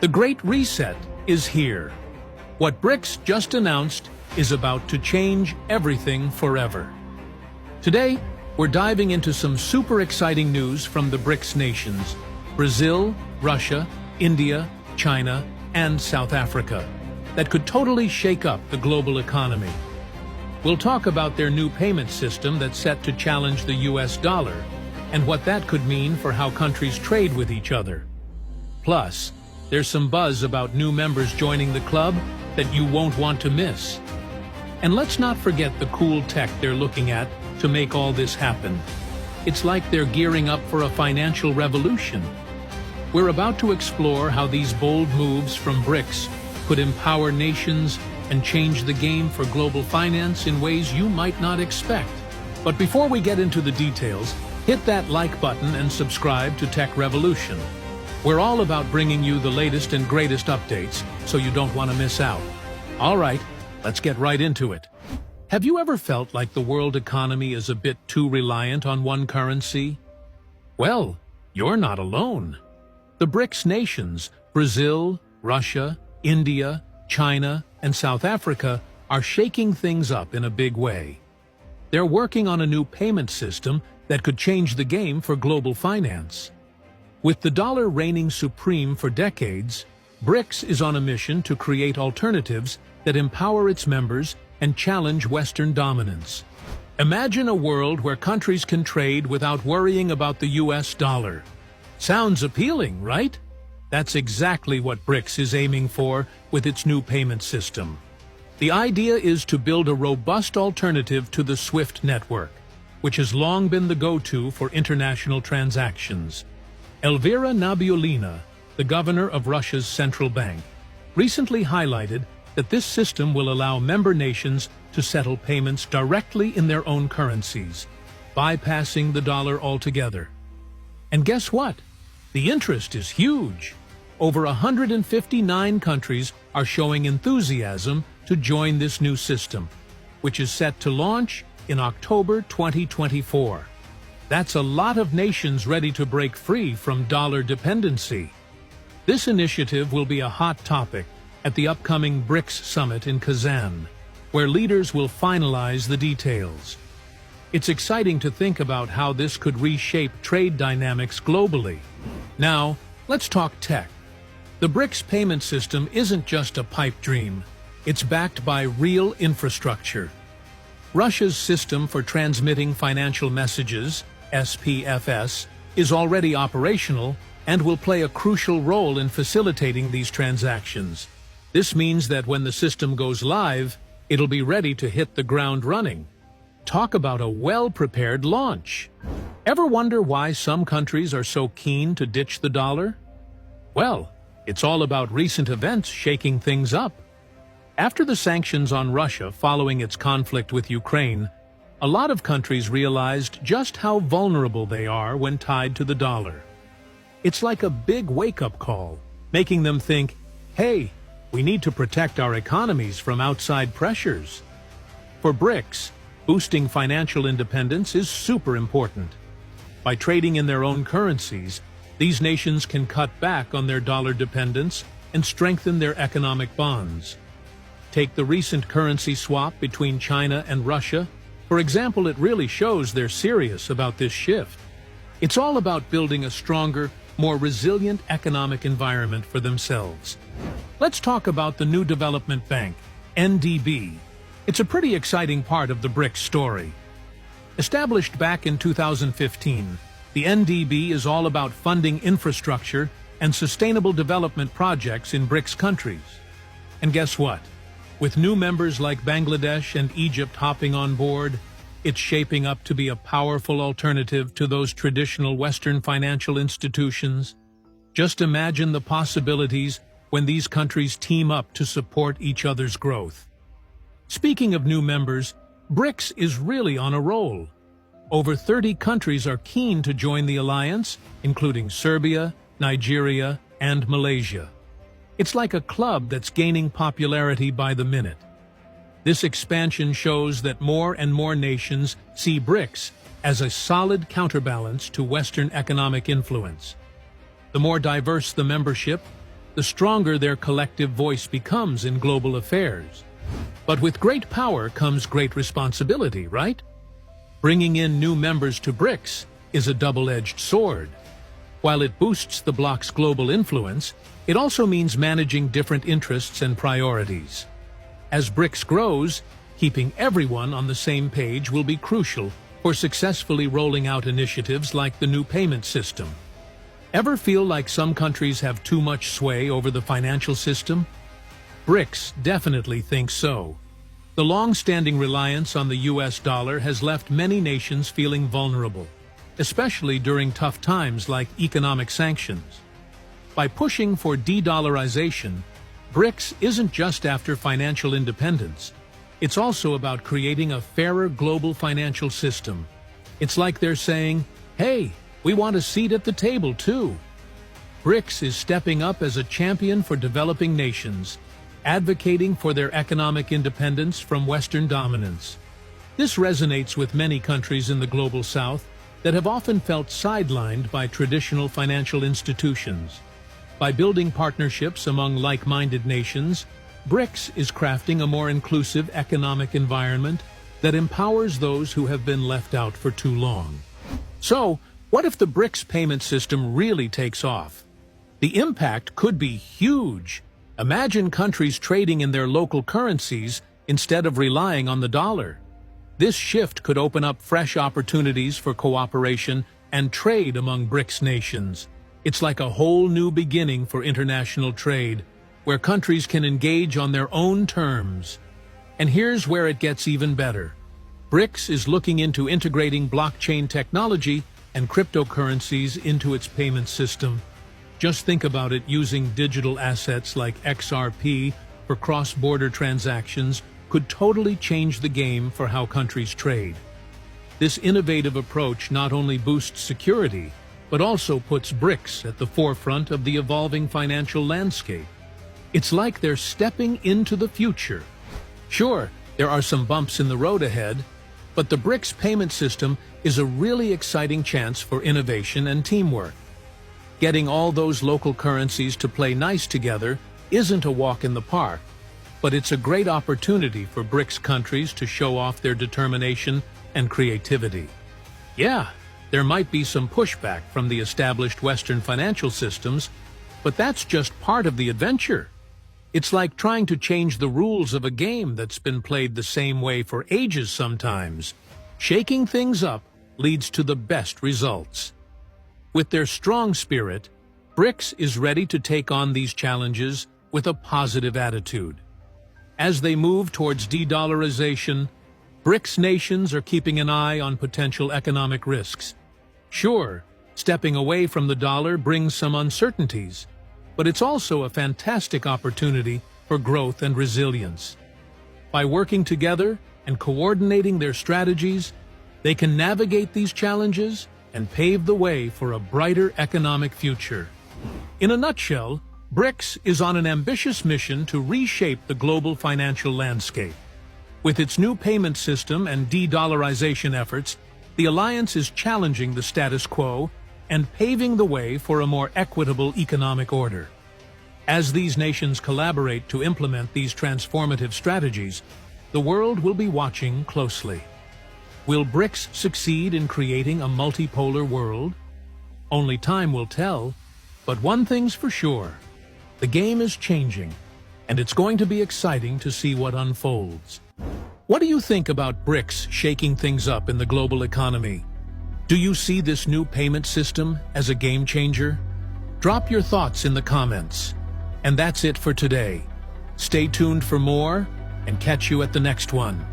The Great Reset is here. What BRICS just announced is about to change everything forever. Today, we're diving into some super exciting news from the BRICS nations: Brazil, Russia, India, China, and South Africa, that could totally shake up the global economy. We'll talk about their new payment system that's set to challenge the US dollar, and what that could mean for how countries trade with each other. Plus, there's some buzz about new members joining the club that you won't want to miss. And let's not forget the cool tech they're looking at to make all this happen. It's like they're gearing up for a financial revolution. We're about to explore how these bold moves from BRICS could empower nations and change the game for global finance in ways you might not expect. But before we get into the details, hit that like button and subscribe to Tech Revolution. We're all about bringing you the latest and greatest updates, so you don't want to miss out. All right, let's get right into it. Have you ever felt like the world economy is a bit too reliant on one currency? Well, you're not alone. The BRICS nations, Brazil, Russia, India, China, and South Africa, are shaking things up in a big way. They're working on a new payment system that could change the game for global finance. With the dollar reigning supreme for decades, BRICS is on a mission to create alternatives that empower its members and challenge Western dominance. Imagine a world where countries can trade without worrying about the US dollar. Sounds appealing, right? That's exactly what BRICS is aiming for with its new payment system. The idea is to build a robust alternative to the SWIFT network, which has long been the go-to for international transactions. Elvira Nabiullina, the governor of Russia's central bank, recently highlighted that this system will allow member nations to settle payments directly in their own currencies, bypassing the dollar altogether. And guess what? The interest is huge. Over 159 countries are showing enthusiasm to join this new system, which is set to launch in October 2024. That's a lot of nations ready to break free from dollar dependency. This initiative will be a hot topic at the upcoming BRICS summit in Kazan, where leaders will finalize the details. It's exciting to think about how this could reshape trade dynamics globally. Now, let's talk tech. The BRICS payment system isn't just a pipe dream. It's backed by real infrastructure. Russia's system for transmitting financial messages, SPFS, is already operational and will play a crucial role in facilitating these transactions. This means that when the system goes live, it'll be ready to hit the ground running. Talk about a well-prepared launch. Ever wonder why some countries are so keen to ditch the dollar? Well, it's all about recent events shaking things up. After the sanctions on Russia following its conflict with Ukraine, a lot of countries realized just how vulnerable they are when tied to the dollar. It's like a big wake-up call, making them think, hey, we need to protect our economies from outside pressures. For BRICS, boosting financial independence is super important. By trading in their own currencies, these nations can cut back on their dollar dependence and strengthen their economic bonds. Take the recent currency swap between China and Russia. For example, it really shows they're serious about this shift. It's all about building a stronger, more resilient economic environment for themselves. Let's talk about the New Development Bank, NDB. It's a pretty exciting part of the BRICS story. Established back in 2015, the NDB is all about funding infrastructure and sustainable development projects in BRICS countries. And guess what? With new members like Bangladesh and Egypt hopping on board, it's shaping up to be a powerful alternative to those traditional Western financial institutions. Just imagine the possibilities when these countries team up to support each other's growth. Speaking of new members, BRICS is really on a roll. Over 30 countries are keen to join the alliance, including Serbia, Nigeria, and Malaysia. It's like a club that's gaining popularity by the minute. This expansion shows that more and more nations see BRICS as a solid counterbalance to Western economic influence. The more diverse the membership, the stronger their collective voice becomes in global affairs. But with great power comes great responsibility, right? Bringing in new members to BRICS is a double-edged sword. While it boosts the bloc's global influence, it also means managing different interests and priorities. As BRICS grows, keeping everyone on the same page will be crucial for successfully rolling out initiatives like the new payment system. Ever feel like some countries have too much sway over the financial system? BRICS definitely thinks so. The long-standing reliance on the US dollar has left many nations feeling vulnerable, especially during tough times like economic sanctions. By pushing for de-dollarization, BRICS isn't just after financial independence. It's also about creating a fairer global financial system. It's like they're saying, hey, we want a seat at the table too. BRICS is stepping up as a champion for developing nations, advocating for their economic independence from Western dominance. This resonates with many countries in the global South that have often felt sidelined by traditional financial institutions. By building partnerships among like-minded nations, BRICS is crafting a more inclusive economic environment that empowers those who have been left out for too long. So, what if the BRICS payment system really takes off? The impact could be huge. Imagine countries trading in their local currencies instead of relying on the dollar. This shift could open up fresh opportunities for cooperation and trade among BRICS nations. It's like a whole new beginning for international trade, where countries can engage on their own terms. And here's where it gets even better. BRICS is looking into integrating blockchain technology and cryptocurrencies into its payment system. Just think about it: using digital assets like XRP for cross-border transactions could totally change the game for how countries trade. This innovative approach not only boosts security, but also puts BRICS at the forefront of the evolving financial landscape. It's like they're stepping into the future. Sure, there are some bumps in the road ahead, but the BRICS payment system is a really exciting chance for innovation and teamwork. Getting all those local currencies to play nice together isn't a walk in the park, but it's a great opportunity for BRICS countries to show off their determination and creativity. Yeah, there might be some pushback from the established Western financial systems, but that's just part of the adventure. It's like trying to change the rules of a game that's been played the same way for ages sometimes. Shaking things up leads to the best results. With their strong spirit, BRICS is ready to take on these challenges with a positive attitude. As they move towards de-dollarization, BRICS nations are keeping an eye on potential economic risks. Sure, stepping away from the dollar brings some uncertainties, but it's also a fantastic opportunity for growth and resilience. By working together and coordinating their strategies, they can navigate these challenges and pave the way for a brighter economic future. In a nutshell, BRICS is on an ambitious mission to reshape the global financial landscape. With its new payment system and de-dollarization efforts, the alliance is challenging the status quo and paving the way for a more equitable economic order. As these nations collaborate to implement these transformative strategies, the world will be watching closely. Will BRICS succeed in creating a multipolar world? Only time will tell, but one thing's for sure: the game is changing, and it's going to be exciting to see what unfolds. What do you think about BRICS shaking things up in the global economy? Do you see this new payment system as a game changer? Drop your thoughts in the comments. And that's it for today. Stay tuned for more, and catch you at the next one.